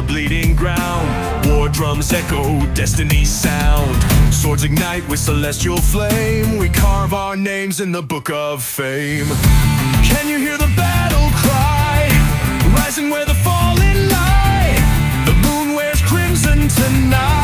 bleeding ground. War drums echo destiny's sound. Swords ignite with celestial flame. We carve our names in the book of fame. Can you hear the battle cry, rising where the fallen lie? The moon wears crimson tonight.